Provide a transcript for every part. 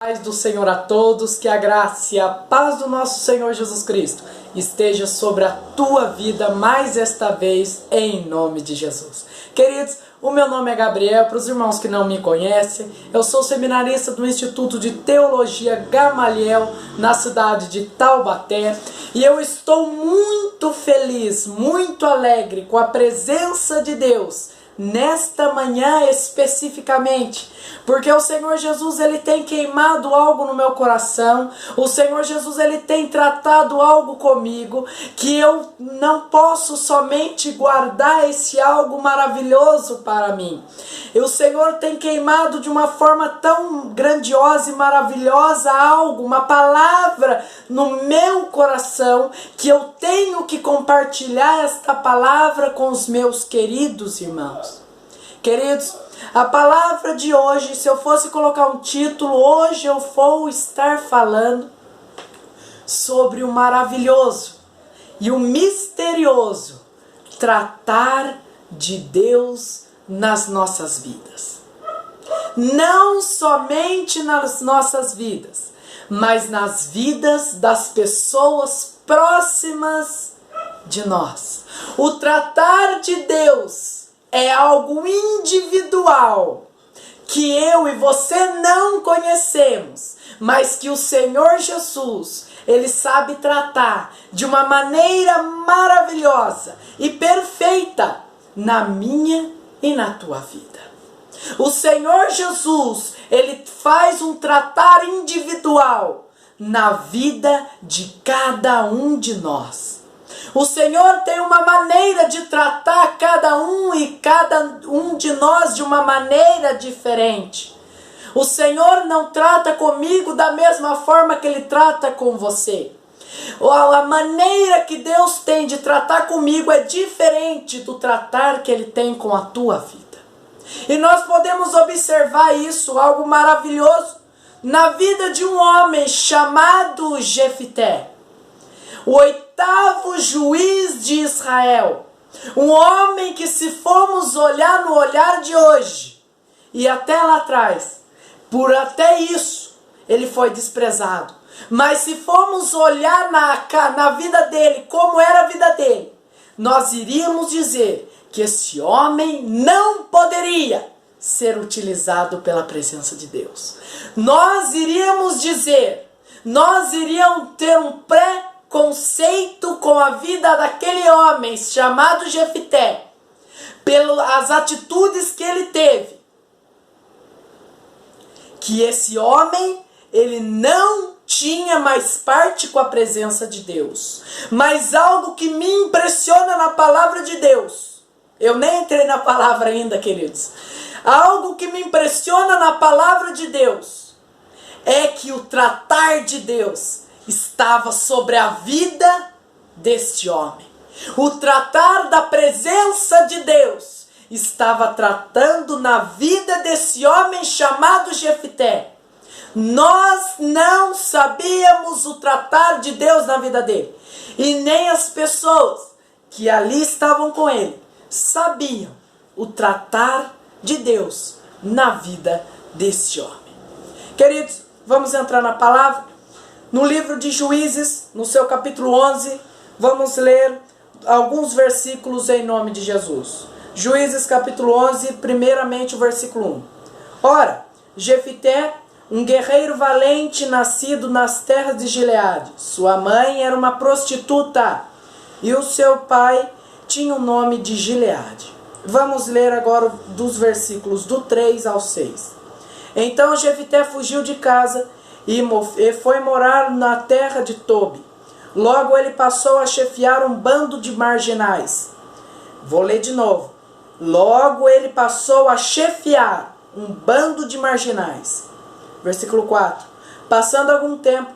Paz do Senhor a todos, que a graça e a paz do nosso Senhor Jesus Cristo esteja sobre a tua vida mais esta vez, em nome de Jesus. Queridos, o meu nome é Gabriel, para os irmãos que não me conhecem, eu sou seminarista do Instituto de Teologia Gamaliel, na cidade de Taubaté, e eu estou muito feliz, muito alegre com a presença de Deus nesta manhã especificamente, porque o Senhor Jesus, ele tem queimado algo no meu coração, o Senhor Jesus, ele tem tratado algo comigo, que eu não posso somente guardar esse algo maravilhoso para mim. E o Senhor tem queimado de uma forma tão grandiosa e maravilhosa algo, uma palavra no meu coração, que eu tenho que compartilhar esta palavra com os meus queridos irmãos. Queridos, a palavra de hoje, se eu fosse colocar um título, hoje eu vou estar falando sobre o maravilhoso e o misterioso tratar de Deus nas nossas vidas. Não somente nas nossas vidas, mas nas vidas das pessoas próximas de nós. O tratar de Deus é algo individual, que eu e você não conhecemos, mas que o Senhor Jesus, ele sabe tratar de uma maneira maravilhosa e perfeita na minha e na tua vida. O Senhor Jesus, ele faz um tratar individual na vida de cada um de nós. O Senhor tem uma maneira de tratar cada um e cada um de nós de uma maneira diferente. O Senhor não trata comigo da mesma forma que Ele trata com você. A maneira que Deus tem de tratar comigo é diferente do tratar que Ele tem com a tua vida. E nós podemos observar isso, algo maravilhoso, na vida de um homem chamado Jefité, o oitavo juiz de Israel. Um homem que, se formos olhar no olhar de hoje, e até lá atrás, por até isso, ele foi desprezado. Mas se formos olhar na vida dele, como era a vida dele, nós iríamos dizer que esse homem não poderia ser utilizado pela presença de Deus. Nós iríamos dizer, nós iríamos ter um preconceito com a vida daquele homem chamado Jefité, pelas atitudes que ele teve, que esse homem, ele não tinha mais parte com a presença de Deus. Mas algo que me impressiona na palavra de Deus, eu nem entrei na palavra ainda, queridos, algo que me impressiona na palavra de Deus é que o tratar de Deus estava sobre a vida deste homem. O tratar da presença de Deus estava tratando na vida desse homem chamado Jefité. Nós não sabíamos o tratar de Deus na vida dele. E nem as pessoas que ali estavam com ele sabiam o tratar de Deus na vida deste homem. Queridos, vamos entrar na palavra. No livro de Juízes, no seu capítulo 11, vamos ler alguns versículos em nome de Jesus. Juízes capítulo 11, primeiramente o versículo 1. Ora, Jefité, um guerreiro valente nascido nas terras de Gileade. Sua mãe era uma prostituta e o seu pai tinha o nome de Gileade. Vamos ler agora dos versículos do 3 ao 6. Então Jefité fugiu de casa e foi morar na terra de Tobi. Logo ele passou a chefiar um bando de marginais. Vou ler de novo. Logo ele passou a chefiar um bando de marginais. Versículo 4. Passando algum tempo,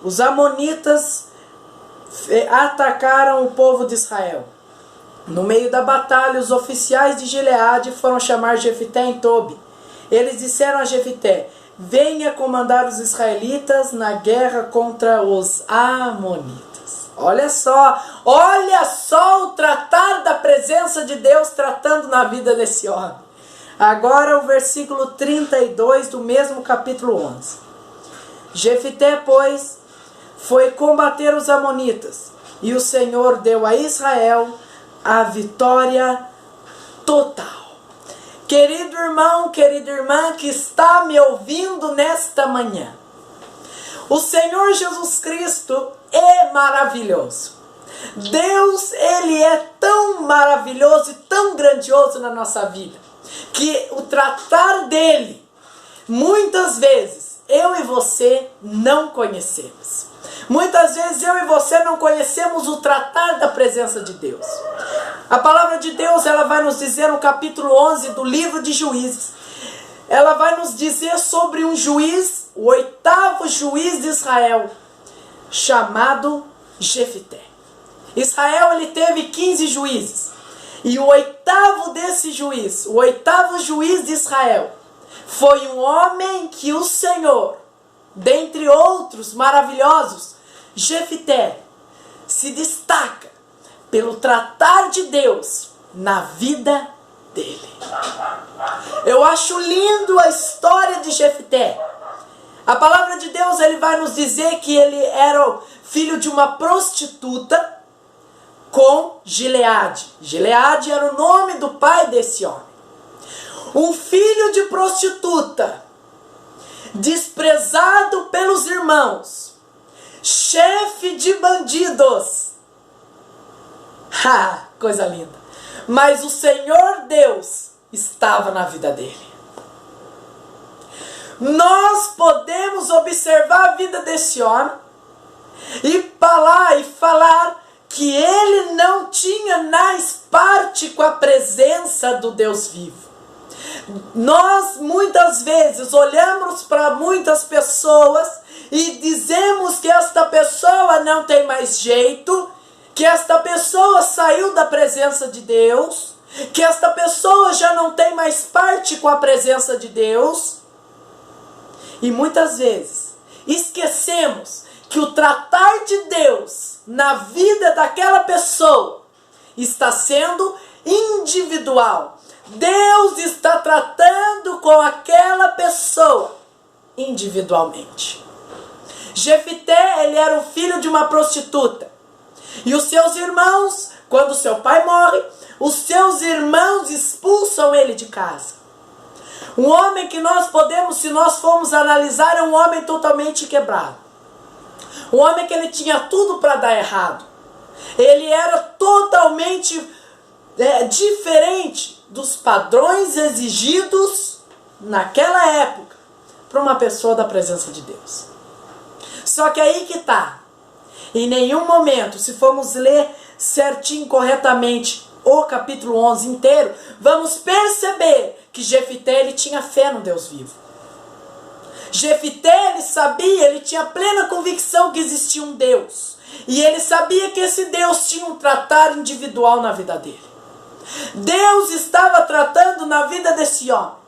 os amonitas atacaram o povo de Israel. No meio da batalha, os oficiais de Gileade foram chamar Jefité em Tobi. Eles disseram a Jefité: venha comandar os israelitas na guerra contra os amonitas. Olha só o tratar da presença de Deus tratando na vida desse homem. Agora o versículo 32 do mesmo capítulo 11. Jefité, pois, foi combater os amonitas, e o Senhor deu a Israel a vitória total. Querido irmão, querida irmã que está me ouvindo nesta manhã, o Senhor Jesus Cristo é maravilhoso. Deus, Ele é tão maravilhoso e tão grandioso na nossa vida, que o tratar dEle, muitas vezes, eu e você não conhecemos. Muitas vezes eu e você não conhecemos o tratar da presença de Deus. A palavra de Deus, ela vai nos dizer no capítulo 11 do livro de Juízes, ela vai nos dizer sobre um juiz, o 8º juiz de Israel, chamado Jefité. Israel, ele teve 15 juízes, e o 8º desse juiz, o 8º juiz de Israel, foi um homem que o Senhor, dentre outros maravilhosos, Jefité, se destaca pelo tratar de Deus na vida dele. Eu acho lindo a história de Jefité. A palavra de Deus, ele vai nos dizer que ele era filho de uma prostituta com Gileade. Gileade era o nome do pai desse homem. Um filho de prostituta, desprezado pelos irmãos, chefe de bandidos. Coisa linda. Mas o Senhor Deus estava na vida dele. Nós podemos observar a vida desse homem e falar que ele não tinha mais parte com a presença do Deus vivo. Nós muitas vezes olhamos para muitas pessoas e dizemos que esta pessoa não tem mais jeito, que esta pessoa saiu da presença de Deus, que esta pessoa já não tem mais parte com a presença de Deus. E muitas vezes esquecemos que o tratar de Deus na vida daquela pessoa está sendo individual. Deus está tratando com aquela pessoa individualmente. Jefité, ele era o filho de uma prostituta. E os seus irmãos, quando seu pai morre, os seus irmãos expulsam ele de casa. Um homem que nós podemos, se nós formos analisar, é um homem totalmente quebrado. Um homem que ele tinha tudo para dar errado. Ele era totalmente diferente dos padrões exigidos naquela época para uma pessoa da presença de Deus. Só que aí que está. Em nenhum momento, se formos ler certinho, corretamente, o capítulo 11 inteiro, vamos perceber que Jefité, ele tinha fé no Deus vivo. Jefité, ele sabia, ele tinha plena convicção que existia um Deus. E ele sabia que esse Deus tinha um tratar individual na vida dele. Deus estava tratando na vida desse homem.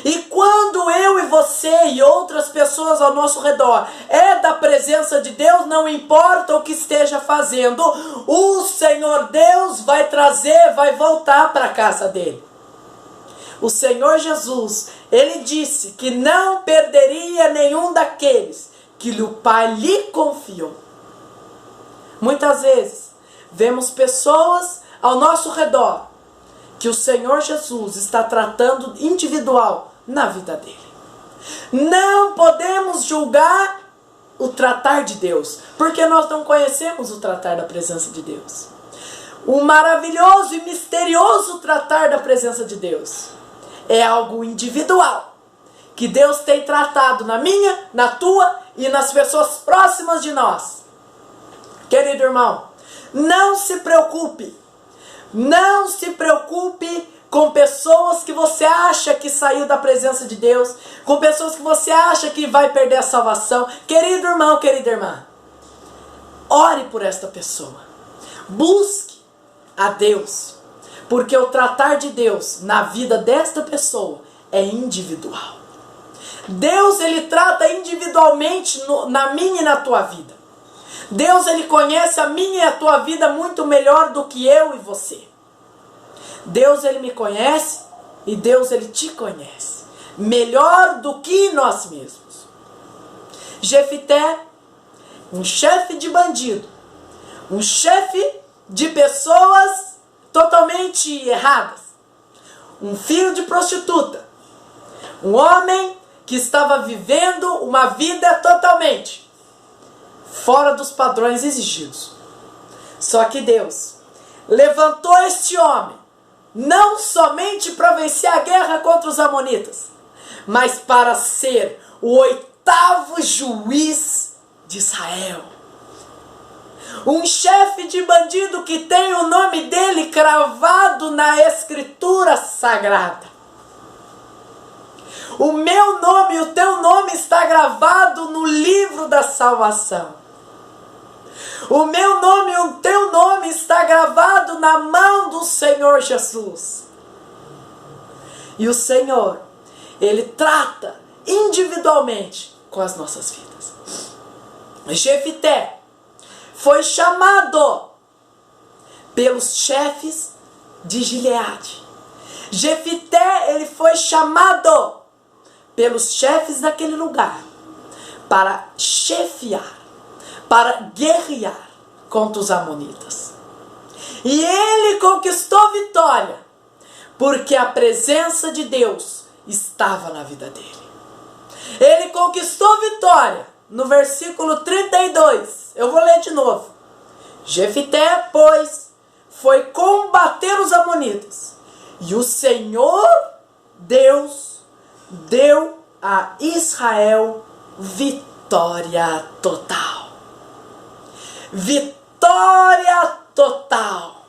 E quando eu e você e outras pessoas ao nosso redor é da presença de Deus, não importa o que esteja fazendo, o Senhor Deus vai trazer, vai voltar para a casa dele. O Senhor Jesus, ele disse que não perderia nenhum daqueles que o Pai lhe confiou. Muitas vezes vemos pessoas ao nosso redor que o Senhor Jesus está tratando individual na vida dele. Não podemos julgar o tratar de Deus, porque nós não conhecemos o tratar da presença de Deus. O maravilhoso e misterioso tratar da presença de Deus é algo individual, que Deus tem tratado na minha, na tua e nas pessoas próximas de nós. Querido irmão, não se preocupe. Não se preocupe com pessoas que você acha que saiu da presença de Deus, com pessoas que você acha que vai perder a salvação. Querido irmão, querida irmã, ore por esta pessoa. Busque a Deus, porque o tratar de Deus na vida desta pessoa é individual. Deus, ele trata individualmente na minha e na tua vida. Deus, ele conhece a minha e a tua vida muito melhor do que eu e você. Deus, ele me conhece e Deus, ele te conhece melhor do que nós mesmos. Jefité, um chefe de bandido, um chefe de pessoas totalmente erradas, um filho de prostituta, um homem que estava vivendo uma vida totalmente fora dos padrões exigidos. Só que Deus levantou este homem não somente para vencer a guerra contra os amonitas, mas para ser o 8º juiz de Israel. Um chefe de bandido que tem o nome dele cravado na Escritura Sagrada. O meu nome e o teu nome está gravado no livro da salvação. O meu nome e o teu nome está gravado na mão do Senhor Jesus. E o Senhor, Ele trata individualmente com as nossas vidas. Jefité foi chamado pelos chefes de Gileade. Jefité, ele foi chamado pelos chefes daquele lugar para chefiar, para guerrear contra os amonitas. E ele conquistou vitória, porque a presença de Deus estava na vida dele. Ele conquistou vitória. No versículo 32, eu vou ler de novo. Jefité, pois, foi combater os amonitas, e o Senhor Deus deu a Israel vitória total. Vitória total.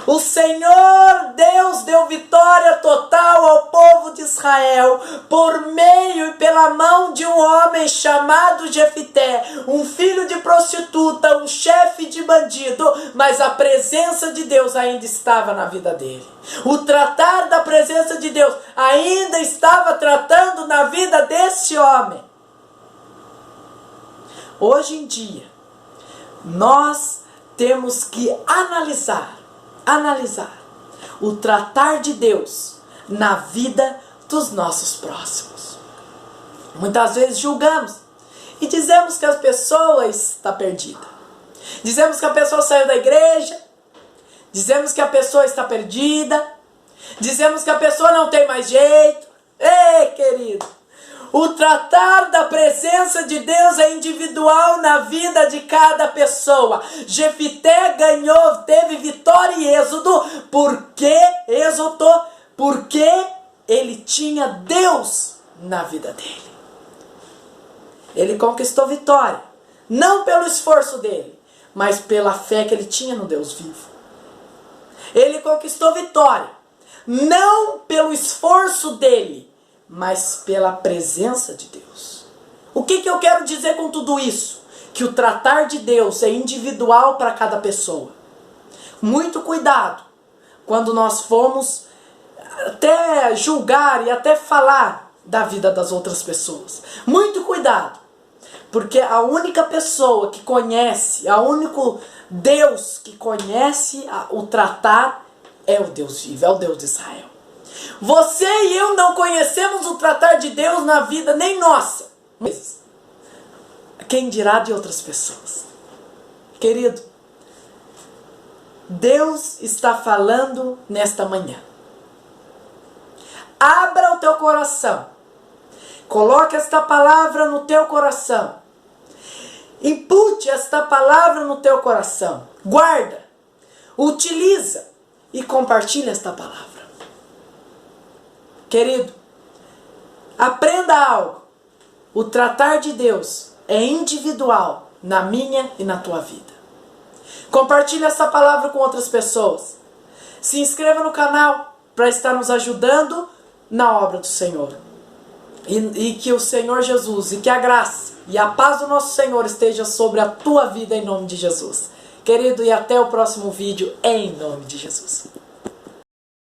O Senhor Deus deu vitória total ao povo de Israel por meio e pela mão de um homem chamado Jefité, um filho de prostituta, um chefe de bandido, mas a presença de Deus ainda estava na vida dele. O tratar da presença de Deus ainda estava tratando na vida desse homem. Hoje em dia, nós temos que analisar o tratar de Deus na vida dos nossos próximos. Muitas vezes julgamos e dizemos que a pessoa está perdida. Dizemos que a pessoa saiu da igreja. Dizemos que a pessoa está perdida. Dizemos que a pessoa não tem mais jeito. Ei, querido! O tratar da presença de Deus é individual na vida de cada pessoa. Jefité ganhou, teve vitória em Êxodo, porque ele tinha Deus na vida dele. Ele conquistou vitória, não pelo esforço dele, mas pela fé que ele tinha no Deus vivo. Ele conquistou vitória, não pelo esforço dele, mas pela presença de Deus. O que eu quero dizer com tudo isso? Que o tratar de Deus é individual para cada pessoa. Muito cuidado quando nós formos até julgar e até falar da vida das outras pessoas. Muito cuidado, porque a única pessoa que conhece, o único Deus que conhece o tratar é o Deus vivo, é o Deus de Israel. Você e eu não conhecemos o tratar de Deus na vida nem nossa, mas quem dirá de outras pessoas? Querido, Deus está falando nesta manhã. Abra o teu coração. Coloque esta palavra no teu coração. Impute esta palavra no teu coração. Guarda, utiliza e compartilha esta palavra. Querido, aprenda algo. O tratar de Deus é individual na minha e na tua vida. Compartilhe essa palavra com outras pessoas. Se inscreva no canal para estar nos ajudando na obra do Senhor. E que o Senhor Jesus, e que a graça e a paz do nosso Senhor esteja sobre a tua vida em nome de Jesus. Querido, e até o próximo vídeo em nome de Jesus.